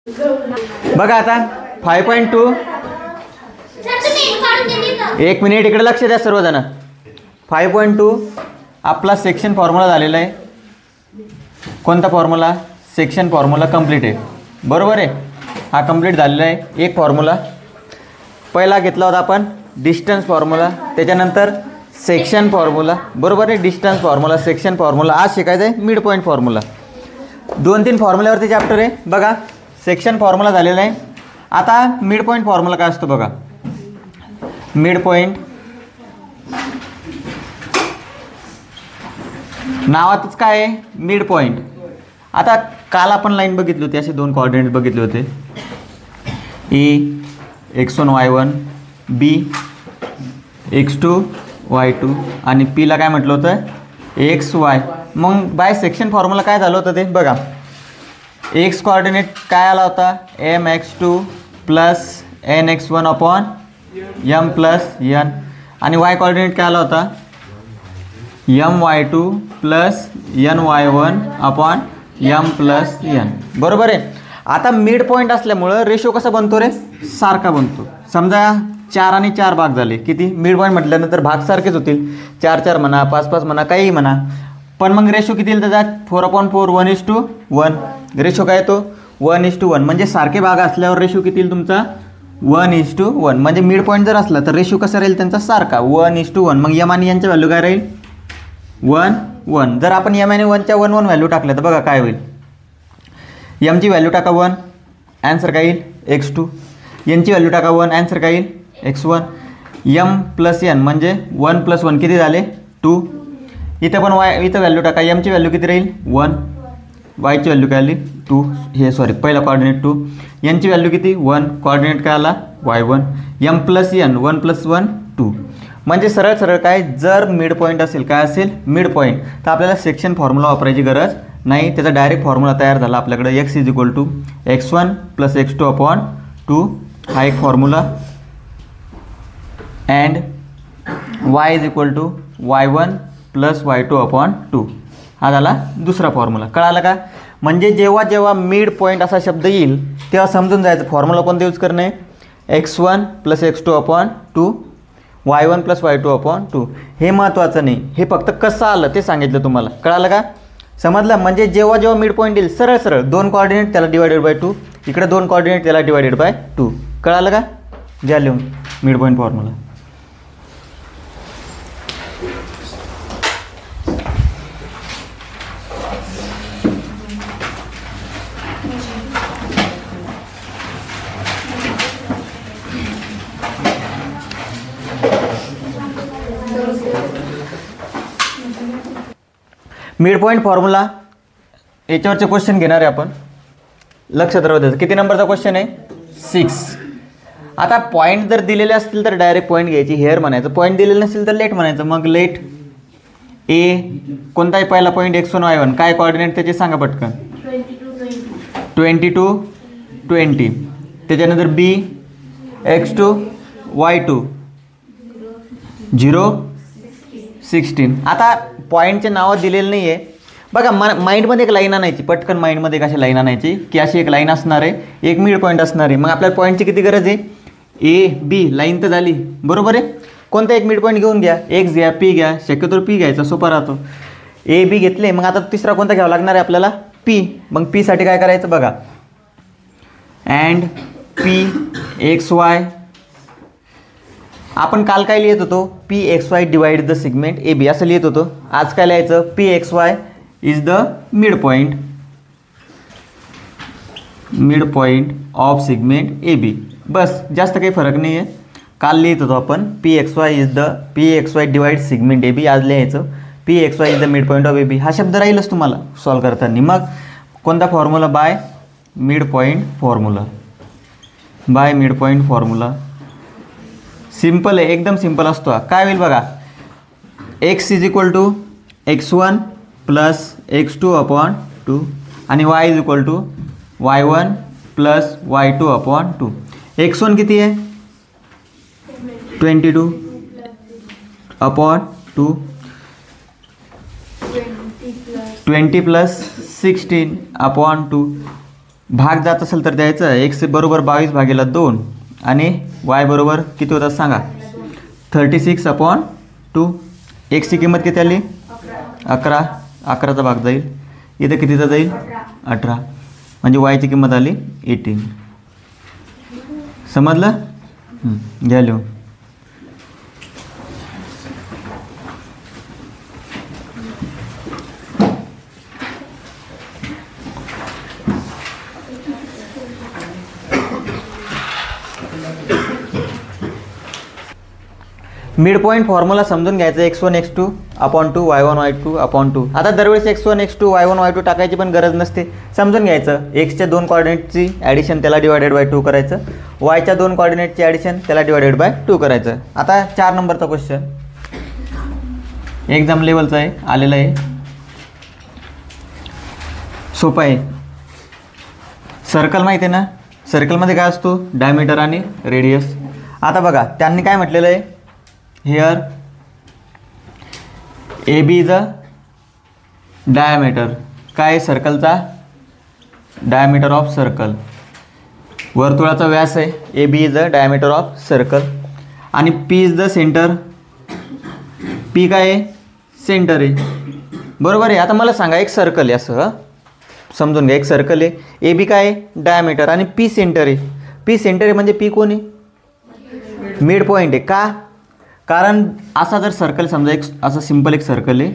बघा आता 5.2 एक मिनिट इकडे लक्ष द्या सर्वजण. 5.2 आपला सेक्शन फॉर्म्युला झालेला आहे. कोणता फॉर्म्युला? सेक्शन फॉर्म्युला कंप्लीट आहे, बरोबर आहे. हा कंप्लीट झालेला आहे. एक फॉर्म्युला पहिला घेतला होता आपण डिस्टन्स फॉर्म्युला, त्याच्यानंतर सेक्शन फॉर्म्युला, बरोबर आहे. Distance formula, section formula. आज शिकायचं आहे मिड पॉईंट फॉर्म्युला. 2-3 फॉर्म्युल्यावरती चॅप्टर आहे. बघा सेक्शन फॉर्म्युला झालेला आहे. आता मिड पॉईंट फॉर्म्युला काय असतो बघा. मिड पॉईंट नावातच काय आहे, मिड पॉईंट. आता काल आपण लाईन बघितली होती, असे 2 कोऑर्डिनेट बघितले होते. ए x1 y1, बी x2 y2 आणि पीला काय म्हटलं होतं एक्स वाय. मग बाय सेक्शन फॉर्म्युला काय झालं होतं ते बघा. एक्स कोऑर्डिनेट काय आला होता mx2 plus nx1 upon m plus n आणि y कोऑर्डिनेट काय आला होता my2 plus ny1 upon m plus n, बरोबर आहे. आता मिड पॉईंट असल्यामुळं रेशो कसा बनतो रे, सारखा बनतो. समजा 4 आणि 4 भाग झाले, किती मिड पॉईंट म्हटल्यानंतर भाग सारखेच होतील. 4-4 म्हणा, 5-5 म्हणा, काहीही म्हणा. पण मग रेशो किती येईल त्याचा 4/4 1:1. रेशो काय येतो 1:1. म्हणजे सारखे भाग असल्यावर रेशो किती येईल तुमचा 1:1. म्हणजे मिड पॉईंट जर असला तर रेशो कसा राहील त्यांचा सारखा 1:1. मग यम आणि यांच्या व्हॅल्यू काय राहील 1:1. जर आपण यम आणि 1च्या 1:1 व्हॅल्यू टाकल्या तर बघा काय होईल. यमची व्हॅल्यू टाका 1, ॲन्सर काय येईल x2. यांची व्हॅल्यू टाका 1, ॲन्सर काय येईल x1. m प्लस n म्हणजे 1 + 1 किती झाले 2. इथं पण इथं व्हॅल्यू टाका. यमची व्हॅल्यू किती राहील 1, वायची व्हॅल्यू काय आली 2. हे सॉरी पहिला कोऑर्डिनेट 2. यांची व्हॅल्यू किती 1, कोऑर्डिनेट काय आला y1. m plus n 1 + 1 2. म्हणजे सरळ सरळ काय, जर मिड पॉईंट असेल काय असेल मिड पॉईंट, तर आपल्याला सेक्शन फॉर्म्युला वापरायची गरज नाही. त्याचा डायरेक्ट फॉर्म्युला तयार झाला आपल्याकडे x = x1 + x2 अपॉन 2. हा एक formula. And y = y1 + y2 upon 2. हा झाला दुसरा फॉर्म्युला. कळाला का? म्हणजे जेव्हा जेव्हा मिड पॉईंट असा शब्द येईल तेव्हा समजून जायचं फॉर्म्युला कोणता यूज करणे x1 + x2 upon 2, y1 + y2 upon 2. हे महत्त्वाचं नाही, हे फक्त कसं आलं ते सांगितलं तुम्हाला. कळालं का? समजलं? म्हणजे जेव्हा जेव्हा मिड पॉईंट येईल सरळ सरळ 2 कोऑर्डिनेट त्याला /2, इकडे 2 कोऑर्डिनेट त्याला /2. कळालं का? घ्या लिहून mid point formula. Mid point formula याच्यावरचे क्वेश्चन घेणार आहे आपण. लक्षात राहू द्यायचं. किती नंबरचा क्वेश्चन आहे 6. आता पॉईंट जर दिलेले असतील तर डायरेक्ट पॉईंट घ्यायची, हेअर म्हणायचं. पॉईंट दिलेले नसेल तर लेट म्हणायचं. मग लेट ए कोणताही पहिला पॉईंट x1 y1 काय कोऑर्डिनेट त्याचे सांगा पटकन 22 20. त्याच्यानंतर बी x2 y2 0 16. आता पॉईंटचे नावं दिलेलं नाही आहे बघा. माइंडमध्ये एक लाईन आणायची पटकन. माइंडमध्ये कशी लाईन आणायची की अशी एक लाईन असणार आहे, एक मिड पॉईंट असणार आहे. मग आपल्याला पॉईंटची किती गरज आहे ए बी. लाईन तर झाली, बरोबर आहे. कोणता एक मिड पॉईंट घेऊन घ्या, एक्स घ्या, पी घ्या. शक्यतो पी घ्यायचा, सोपा राहतो. ए बी घेतले. मग आता तिसरा कोणता घ्यावा लागणार आहे आपल्याला पी. मग पीसाठी काय करायचं बघा. And P X Y. आपण काल काय लिहित होतो P X Y divide the segment A B असं लिहित होतो. आज काय लिहायचं P X Y is the mid point of segment A B. बस, जास्त काही फरक नाही आहे. काल लिहित होतो आपण P X Y divide segment A B. आज लिहायचं P X Y is the mid point of A B. हा शब्द राहीलच तुम्हाला सॉल्व करताना. मग कोणता formula bye mid point formula. Simple आहे, एकदम सिंपल असतो. काय होईल बघा. x = x1 + x2 अपॉन 2 आणि y = y1 + y2 upon 2. x1 किती आहे 22 अपॉन 2 20 + 16 अपॉन 2 भाग जात असेल तर द्यायचं. एक्स बरोबर 22/2 आणि वाय बरोबर किती होतात सांगा. 36/2. एक्सची किंमत किती आली 11. 11चा भाग जाईल इथं कितीचा जाईल 18. म्हणजे वायची किंमत आली 18. समजलं. घ्या लिहून. मिड पॉईंट फॉर्म्युला समजून घ्यायचं. x1 x2 upon 2 y1 y2 upon 2. आता दरवेळेस x1 x2 y1 y2 टाकायची पण गरज नसते. समजून घ्यायचं. एक्सच्या 2 कॉर्डिनेटची ॲडिशन त्याला डिवायडेड बाय 2 करायचं. वायच्या 2 कॉर्डिनेटची ॲडिशन त्याला डिवायडेड बाय 2 करायचं. आता 4 नंबरचा क्वेश्चन एक्झाम लेवलचा आहे, आलेला आहे, सोपा आहे. सर्कल माहिती आहे ना. सर्कलमध्ये काय असतो डायमीटर आणि रेडियस. आता बघा त्यांनी काय म्हटलेलं आहे. Here A B is a diameter. काय सर्कलचा डायमीटर ऑफ सर्कल. वर्तुळाचा व्यास आहे. A B is a diameter of circle आणि P is the centre. P काय आहे सेंटर आहे. बरोबर आहे. आता मला सांगा एक सर्कल आहे असं समजून घ्या. एक सर्कल आहे. ए बी काय आहे डायमीटर आणि पी सेंटर आहे. पी सेंटर आहे म्हणजे पी कोण आहे मिड पॉईंट आहे. का कारण असा जर सर्कल समजा एक असं सिंपल एक सर्कल आहे.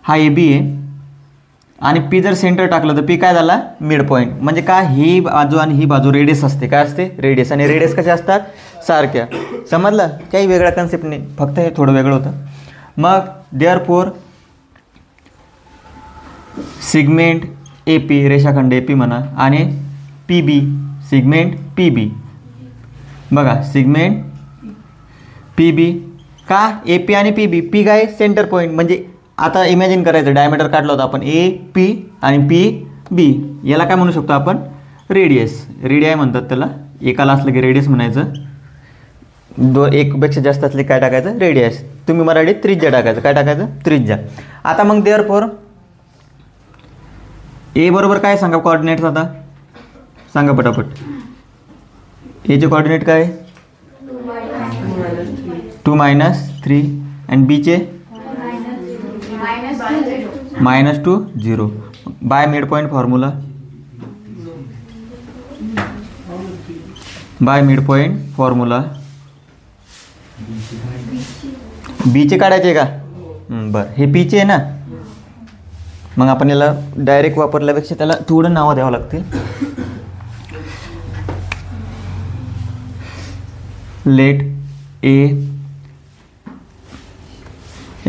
हा ए बी आहे आणि पी जर सेंटर टाकलं तर पी काय झाला मिड पॉईंट. म्हणजे का ही बाजू आणि ही बाजू रेडियस असते. काय असते रेडियस. आणि रेडियस कशा असतात सारख्या. समजलं. काही वेगळा कन्सेप्ट नाही फक्त हे थोडं वेगळं होतं. मग देअरफॉर सिगमेंट ए पी रेषाखंड ए पी म्हणा आणि पी बी सिगमेंट पी बी. बघा सिगमेंट पी बी का ए पी आणि पी बी. पी काय सेंटर पॉईंट म्हणजे आता इमॅजिन करायचं डायमीटर काढला होता आपण ए पी आणि पी बी. याला काय म्हणू शकतो आपण रेडियस. रेडियाय म्हणतात त्याला. एकाला असलं की रेडियस म्हणायचं. एकपेक्षा जास्त असले काय टाकायचं रेडियस. तुम्ही मराठीत त्रिज्या टाकायचं. काय टाकायचं त्रिज्या. आता मग देअरफॉर ए बरोबर काय सांगा कोऑर्डिनेट्स. आता सांगा पटापट. एचे कोऑर्डिनेट काय 2 - 3 आणि बीचे -2 0. Bye mid point formula. Bye mid point formula बीचे काढायचे का बरं. हे पीचे आहे ना. मग आपण याला डायरेक्ट वापरल्यापेक्षा त्याला थोडं नावं द्यावं लागतील. लेट ए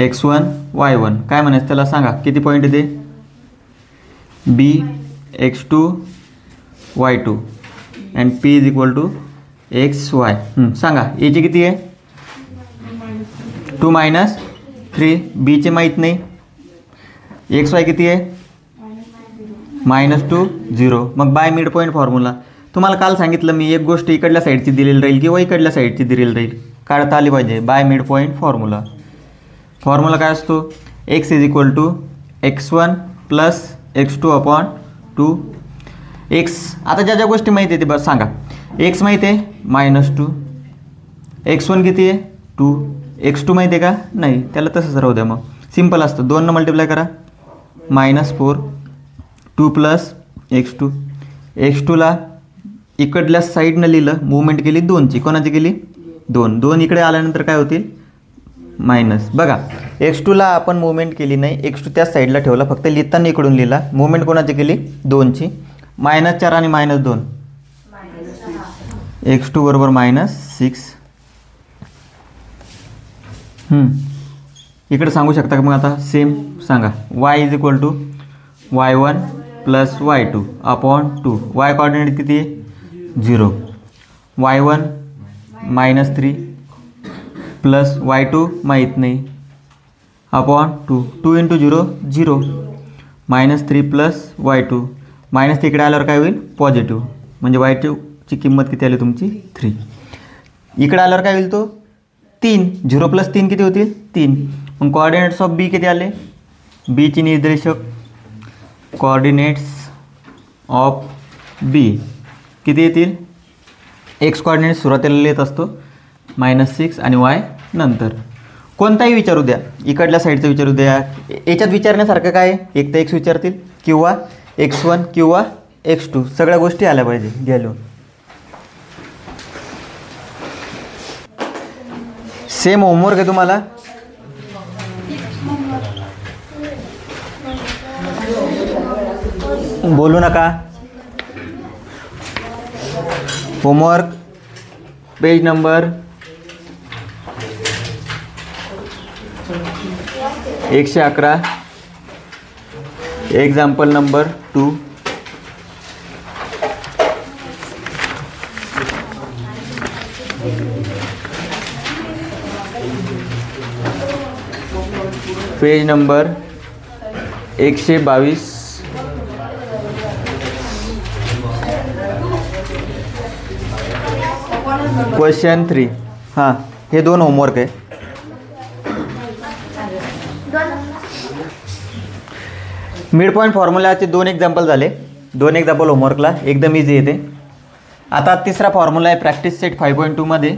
x1 y1 काय म्हणायचं त्याला सांगा. किती पॉईंट येते B x2 y2 and P is equal to XY. सांगा एची किती आहे 2 - 3. बीचे माहीत नाही. XY किती आहे -2 0. मग बाय मिड पॉईंट फॉर्म्युला. तुम्हाला काल सांगितलं मी एक गोष्ट इकडल्या साईडची दिलेली राहील किंवा इकडल्या साईडची दिलेली राहील. काढता आली पाहिजे. By mid point formula. Formula काय असतो x is equal to x1 plus x2 upon 2. X आता ज्या ज्या गोष्टी माहिती आहे ते बस सांगा. एक्स माहिती आहे -2. x1 किती आहे 2. x2 माहिती आहे का नाही. त्याला तसंच राहू द्या. मग सिम्पल असतं. 2 मल्टिप्लाय करा -4 2 प्लस x2. x2ला इकडल्या साईडनं लिहिलं मुवमेंट केली 2ची. कोणाची केली 2. 2 इकडे आल्यानंतर काय होतील मायनस. बघा x2ला आपण मुवमेंट केली नाही. x2 त्याच साईडला ठेवला फक्त लिहिताना इकडून लिहिला. मुवमेंट कोणाची केली 2ची. -4 आणि -2 x2 बरोबर -6. इकडे सांगू शकता का मग आता सेम सांगा. y is equal to y1 plus y2 upon 2. y coordinate किती आहे 0. y1 -3 प्लस y2 माहीत नाही अपॉन 2. 2 × 0 0. -3 plus y2. मायनस तिकडे आल्यावर काय होईल पॉझिटिव्ह. म्हणजे y2ची किंमत किती आली तुमची 3. इकडे आल्यावर काय होईल तो 3. 0 + 3 किती होतील 3. मग कोऑर्डिनेट्स ऑफ बी किती आले. बीची निर्देशक कोऑर्डिनेट्स ऑफ बी किती येतील, एक्स कॉर्डिनेट सुरुवातीला लिहित असतो -6 आणि वाय नंतर. कोणताही विचारू द्या, इकडल्या साईडचं विचारू द्या, याच्यात विचारण्यासारखं काय आहे, एक तर एक्स विचारतील किंवा x1 किंवा x2, सगळ्या गोष्टी आल्या पाहिजे. घ्या लिहून. सेम होमवर्क आहे तुम्हाला. बोलू नका. Homework page number 111, example number 2. Page number 122. Question 3. हां, हे 2 होमवर्क आहे. मिड पॉईंट फॉर्म्युलाचे 2 एक्झाम्पल झाले. 2 एक्झाम्पल होमवर्कला एकदम इझी येते. आता तिसरा फॉर्म्युला आहे प्रॅक्टिस सेट 5.2 मध्ये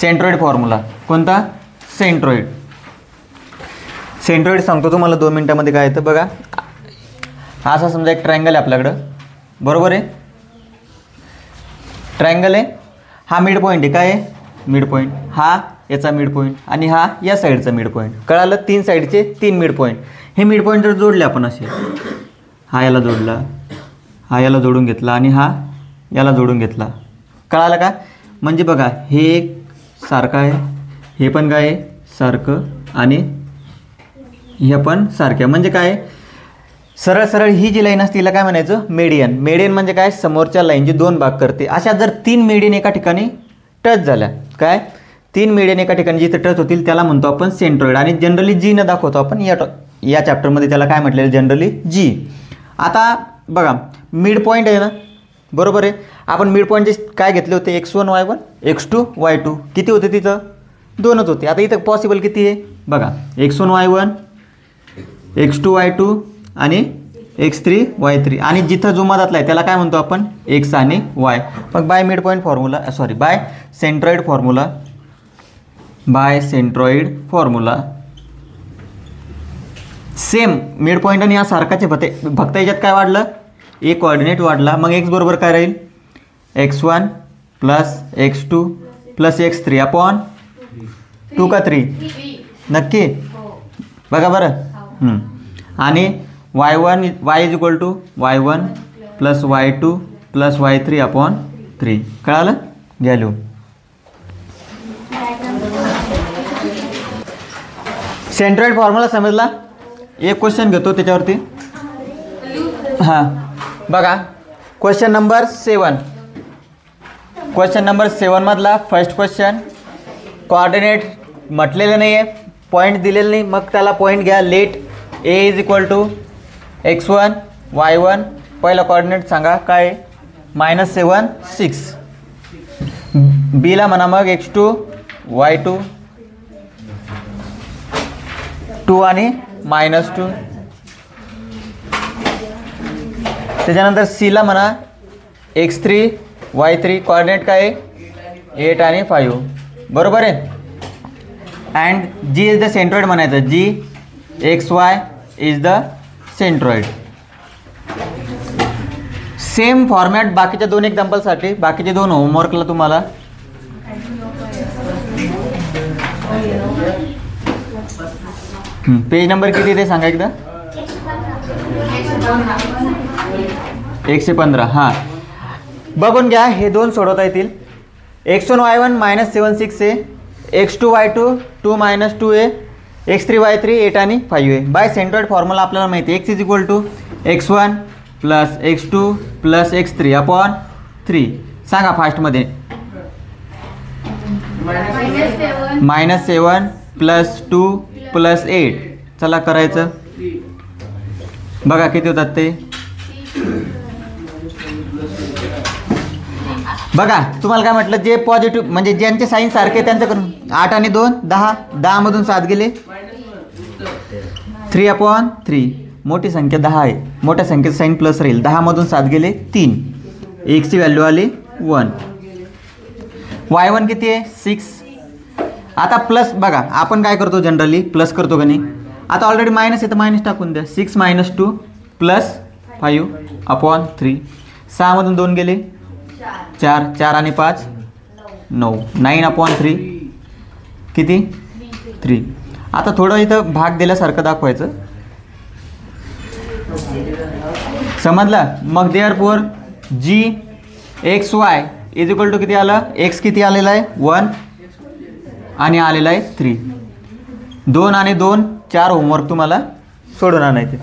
सेंट्रॉइड फॉर्म्युला. कोणता? सेंट्रॉइड. सेंट्रॉइड सांगतो तुम्हाला 2 मिनटामध्ये काय येतं बघा. हा असा समजा एक ट्रायंगल आहे आपल्याकडं, बरोबर आहे. ट्रायंगल आहे, हा मिड पॉईंट आहे. काय आहे? Mid point. हा याचा मिड पॉईंट आणि हा या साईडचा मिड पॉईंट. कळालं? 3 साईडचे 3 मिड पॉईंट. हे मिड पॉईंट जर जोडले आपण असे, हा याला जोडला, हा याला जोडून घेतला आणि हा याला जोडून घेतला. कळालं का? म्हणजे बघा हे एक सारखं आहे, हे पण काय आहे सारखं आणि हे पण सारखे. म्हणजे काय? सरळ सरळ ही जी लाईन असते तिला काय म्हणायचं? मेडियन. मेडियन म्हणजे काय? समोरच्या लाईनचे 2 भाग करते. अशा जर 3 मेडियन एका ठिकाणी टच झाल्या, काय 3 मेडियन एका ठिकाणी जिथे टच होतील त्याला म्हणतो आपण सेंट्रॉइड. आणि जनरली जी न दाखवतो आपण या चॅप्टरमध्ये त्याला काय म्हटलेलं? जनरली जी. आता बघा मिड पॉईंट आहे ना, बरोबर आहे. आपण मिड पॉईंटचे काय घेतले होते? x1 y1 x2 y2. किती होते तिथं? 2च होते. आता इथं पॉसिबल किती आहे बघा? x1 y1 x2 y2 आणि x3 y3. आणि जिथं जो मधातला आहे त्याला काय म्हणतो आपण? x आणि y. मग by mid point formula, sorry by centroid formula, by centroid formula same mid point आणि या सारखाचे होते. फक्त याच्यात काय वाढलं? एक कोऑर्डिनेट वाढला. मग x बरोबर काय राहील? x1 plus x2 plus x3 upon 2 का 3? नक्की बघा बरं. आणि y1 y is equal to y1 plus y2 plus y3 upon 3. कळालं? घ्या लिहून. सेंट्रॉइड फॉर्म्युला समजला? एक क्वेश्चन घेतो त्याच्यावरती. हां बघा क्वेश्चन नंबर 7. क्वेश्चन नंबर 7 मधला फर्स्ट क्वेश्चन. कोऑर्डिनेट म्हटलेलं नाही आहे, पॉईंट दिलेलं नाही, मग त्याला पॉईंट घ्या. Let a is equal to x1 y1. पहिला कोऑर्डिनेट सांगा काय? -7 6. बीला म्हणा मग x2 y2 2 आणि -2. त्याच्यानंतर सीला म्हणा x3 y3. कोऑर्डिनेट काय आहे? 8 आणि 5. बरोबर आहे. And G is the centroid म्हणायचं. G xy is the centroid. Same format बाकीच्या 2 एक्झाम्पलसाठी. बाकीचे 2 होमवर्कला तुम्हाला. पेज नंबर किती ते सांगा एकदा? 115. हां बघून घ्या, हे 2 सोडवता येतील. x1 y1 -7 6 आहे, x2 y2 2 -2 आहे, x3 y3 8 आणि 5 आहे. बाय सेंट्रॉइड फॉर्म्युला आपल्याला माहिती आहे x is equal to x1 plus x2 plus x3 upon 3. सांगा फास्टमध्ये. -7 प्लस 2 प्लस 8. चला करायचं. बघा किती होतात ते. बघा तुम्हाला काय म्हटलं? जे पॉझिटिव्ह म्हणजे ज्यांचे साईन सारखे त्यांचं करून 8 आणि 2 10. 10 मधून 7 गेले. 3 अपॉन 3. मोठी संख्या 10 आहे, मोठ्या संख्येचं साईन प्लस राहील. 10मधून 7 गेले 3, एक्सची व्हॅल्यू आली 1. y1 किती आहे 6. आता प्लस बघा आपण काय करतो जनरली प्लस करतो का नाही. आता ऑलरेडी मायनस आहे तर मायनस टाकून द्या. 6 - 2 + 5/3. 6मधून 2 गेले 4, 4 आणि 5 9, 9/3 किती 3. आता थोडं इथं भाग दिल्यासारखं दाखवायचं, समजलं. मग देअरफॉर gxy = किती आलं, x किती आलेला आहे 1 आणि आलेला आहे 3. 2 आणि 2 4 होमवर्क तुम्हाला सोडून आणायचे.